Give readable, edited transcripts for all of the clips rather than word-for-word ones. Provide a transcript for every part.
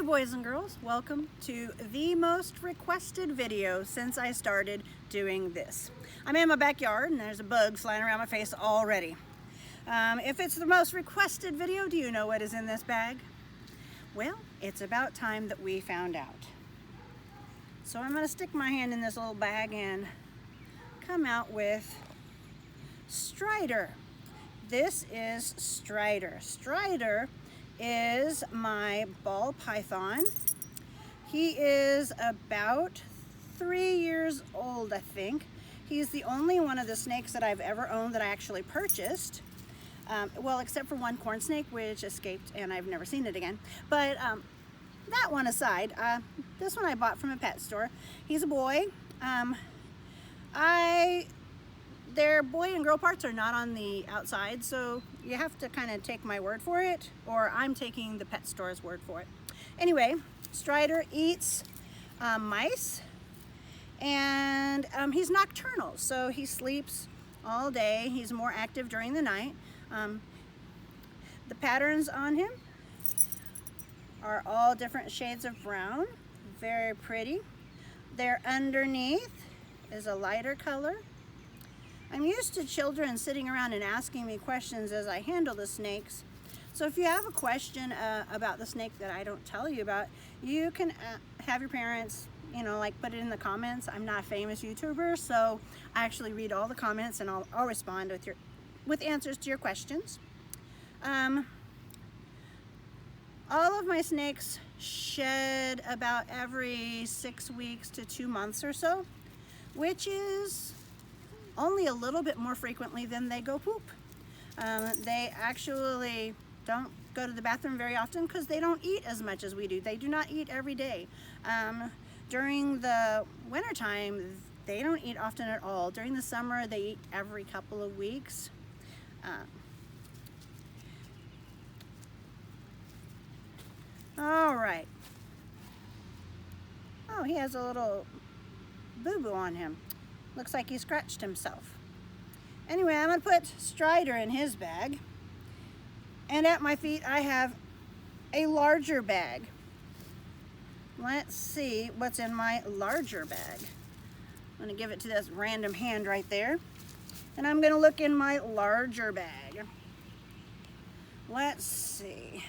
boys and girls, welcome to the most requested video since I started doing this. I'm in my backyard and there's a bug flying around my face already. If it's the most requested video, do you know what is in this bag? Well, it's about time that we found out. So I'm going to stick my hand in this little bag and come out with Strider. This is Strider. Strider is my ball python. He is about 3 years old, I think. He's the only one of the snakes that I've ever owned that I actually purchased. Well, except for one corn snake, which escaped and I've never seen it again. But that one aside, this one I bought from a pet store. He's a boy. Their boy and girl parts are not on the outside, so you have to kind of take my word for it, or I'm taking the pet store's word for it. Anyway, Strider eats mice, and he's nocturnal, so he sleeps all day. He's more active during the night. The patterns on him are all different shades of brown, very pretty. There underneath is a lighter color. I'm used to children sitting around and asking me questions as I handle the snakes. So if you have a question about the snake that I don't tell you about, you can have your parents, like put it in the comments. I'm not a famous YouTuber, so I actually read all the comments and I'll respond with answers to your questions. All of my snakes shed about every 6 weeks to 2 months or so, which is only a little bit more frequently than they go poop. They actually don't go to the bathroom very often because they don't eat as much as we do. They do not eat every day. During the winter time, they don't eat often at all. During the summer, they eat every couple of weeks. All right. Oh, he has a little boo-boo on him. Looks like he scratched himself. Anyway, I'm going to put Strider in his bag. And at my feet, I have a larger bag. Let's see what's in my larger bag. I'm going to give it to this random hand right there. And I'm going to look in my larger bag. Let's see.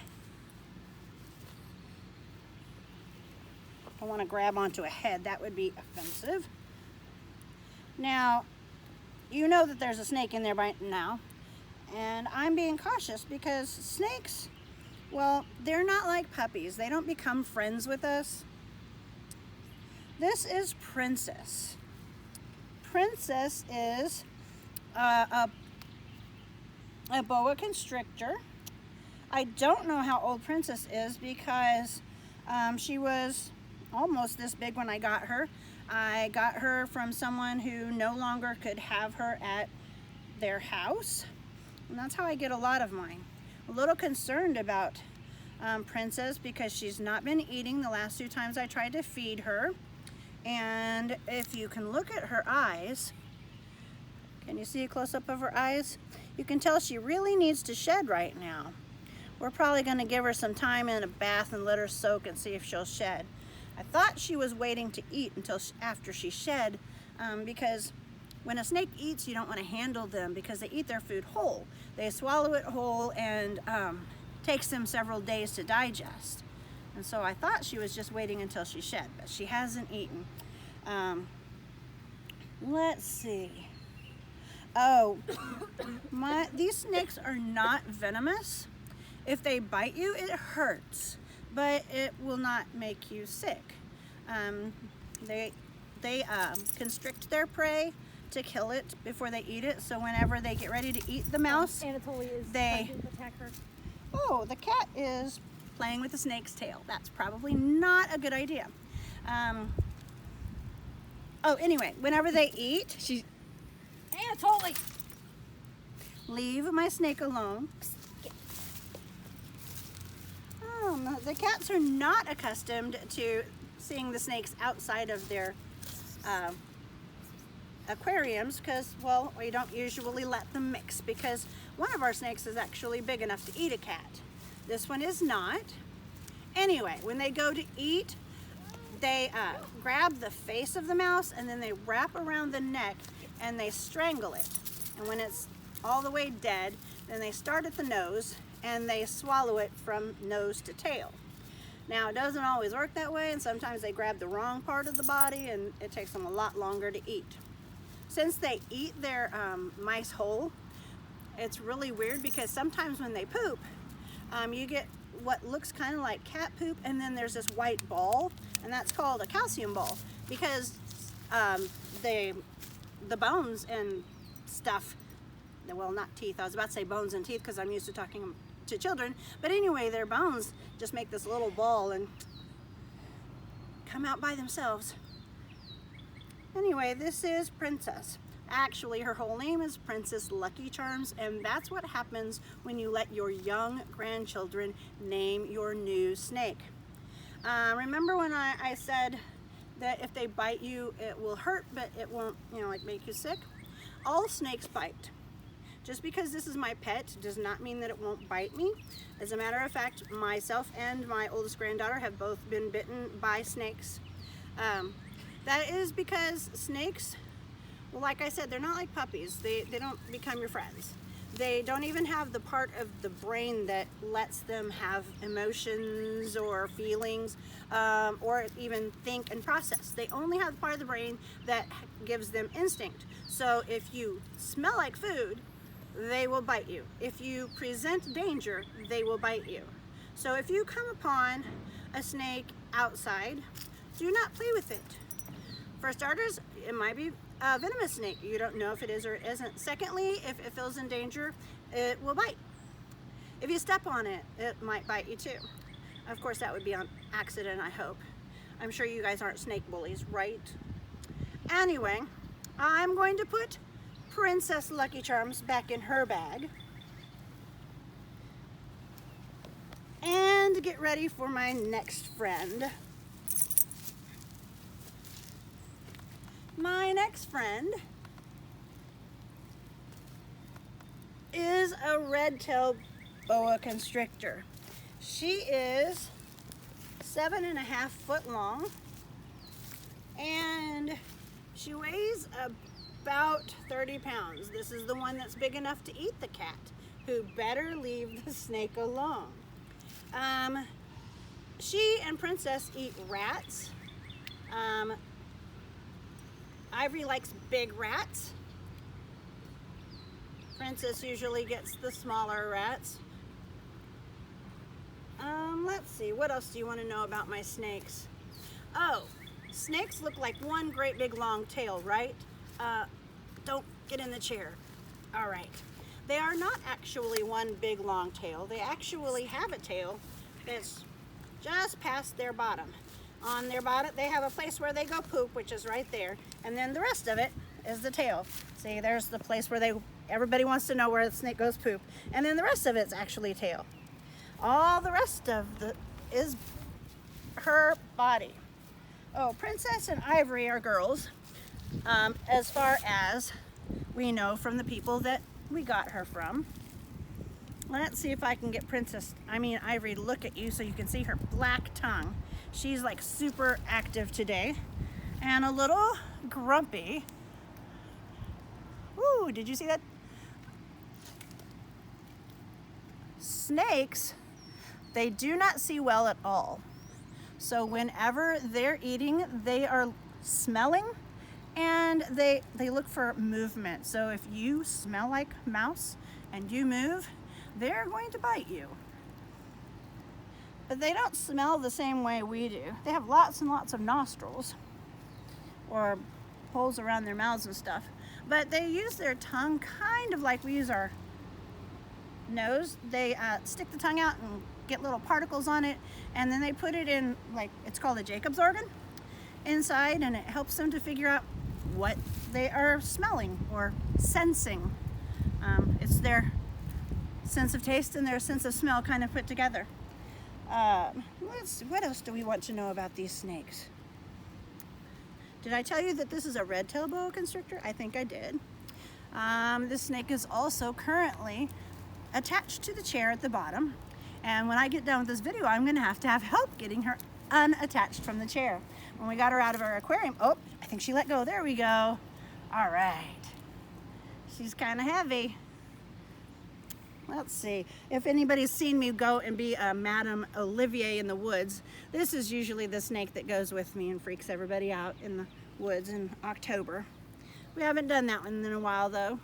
I want to grab onto a head. That would be offensive. Now, you know that there's a snake in there by now, and I'm being cautious because snakes, well, they're not like puppies. They don't become friends with us. This is Princess. Princess is a boa constrictor. I don't know how old Princess is because she was almost this big when I got her. I got her from someone who no longer could have her at their house. And that's how I get a lot of mine. A little concerned about Princess because she's not been eating the last 2 times I tried to feed her. And if you can look at her eyes, can you see a close-up of her eyes? You can tell she really needs to shed right now. We're probably going to give her some time in a bath and let her soak and see if she'll shed. I thought she was waiting to eat until after she shed because when a snake eats, you don't want to handle them because they eat their food whole. They swallow it whole and takes them several days to digest. And so I thought she was just waiting until she shed, but she hasn't eaten. Let's see. Oh, these snakes are not venomous. If they bite you, it hurts, but it will not make you sick. They constrict their prey to kill it before they eat it. So whenever they get ready to eat the mouse, Anatoly is trying to attack her. Oh, the cat is playing with the snake's tail. That's probably not a good idea. Anyway, whenever they eat, Anatoly! Leave my snake alone. The cats are not accustomed to seeing the snakes outside of their aquariums because, well, we don't usually let them mix because one of our snakes is actually big enough to eat a cat. This one is not. And Anyway, when they go to eat, they grab the face of the mouse and then they wrap around the neck and they strangle it. And when it's all the way dead, then they start at the nose and they swallow it from nose to tail. Now, it doesn't always work that way, and sometimes they grab the wrong part of the body and it takes them a lot longer to eat. Since they eat their mice whole, it's really weird because sometimes when they poop, you get what looks kind of like cat poop, and then there's this white ball, and that's called a calcium ball because the bones and stuff, well, not teeth, I was about to say bones and teeth because I'm used to talking to children, but anyway, their bones just make this little ball and come out by themselves. Anyway, this is Princess. Actually, her whole name is Princess Lucky Charms, and that's what happens when you let your young grandchildren name your new snake. Remember when I said that if they bite you, it will hurt, but it won't, like make you sick? All snakes bite. Just because this is my pet does not mean that it won't bite me. As a matter of fact, myself and my oldest granddaughter have both been bitten by snakes. That is because snakes, well, like I said, they're not like puppies. They don't become your friends. They don't even have the part of the brain that lets them have emotions or feelings or even think and process. They only have the part of the brain that gives them instinct. So if you smell like food, they will bite you. If you present danger, they will bite you. So if you come upon a snake outside, do not play with it. For starters, it might be a venomous snake. You don't know if it is or it isn't. Secondly, if it feels in danger, it will bite. If you step on it, it might bite you too. Of course, that would be on accident, I hope. I'm sure you guys aren't snake bullies, right? Anyway, I'm going to put Princess Lucky Charms back in her bag and get ready for my next friend. My next friend is a red-tailed boa constrictor. She is 7.5 foot long and she weighs about 30 pounds. This is the one that's big enough to eat the cat, who better leave the snake alone. She and Princess eat rats. Ivory likes big rats. Princess usually gets the smaller rats. Let's see, what else do you want to know about my snakes? Oh, snakes look like one great big long tail, right? Don't get in the chair. All right. They are not actually one big long tail. They actually have a tail that's just past their bottom. On their bottom, they have a place where they go poop, which is right there. And then the rest of it is the tail. See, there's the place where everybody wants to know where the snake goes poop. And then the rest of it's actually tail. All the rest of is her body. Oh, Princess and Ivory are girls, as far as we know from the people that we got her from. Let's see if I can get Ivory to look at you so you can see her black tongue. She's like super active today and a little grumpy. Ooh, did you see that? Snakes, they do not see well at all. So whenever they're eating, they are smelling and they look for movement. So if you smell like mouse and you move, they're going to bite you. But they don't smell the same way we do. They have lots and lots of nostrils or holes around their mouths and stuff. But they use their tongue kind of like we use our nose. They stick the tongue out and get little particles on it, and then they put it in, like, it's called a Jacob's organ inside, and it helps them to figure out what they are smelling or sensing. It's their sense of taste and their sense of smell kind of put together. Let's see, what else do we want to know about these snakes? Did I tell you that this is a red-tailed boa constrictor? I think I did. This snake is also currently attached to the chair at the bottom, And when I get done with this video, I'm gonna have to have help getting her unattached from the chair. When we got her out of our aquarium, oh, I think she let go. There we go. All right. She's kind of heavy. Let's see. If anybody's seen me go and be a Madame Olivier in the woods, this is usually the snake that goes with me and freaks everybody out in the woods in October. We haven't done that one in a while though.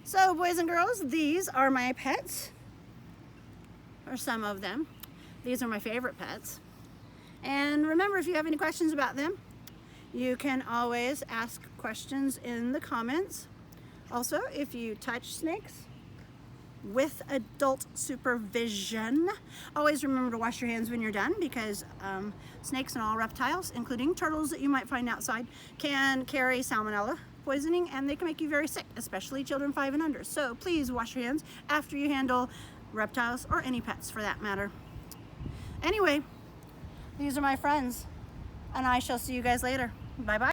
So boys and girls, these are my pets, or some of them. These are my favorite pets. And remember, if you have any questions about them, you can always ask questions in the comments. Also, if you touch snakes with adult supervision, always remember to wash your hands when you're done, because snakes and all reptiles, including turtles that you might find outside, can carry salmonella poisoning, and they can make you very sick, especially children 5 and under. So please wash your hands after you handle reptiles, or any pets for that matter. Anyway, these are my friends, and I shall see you guys later. Bye bye.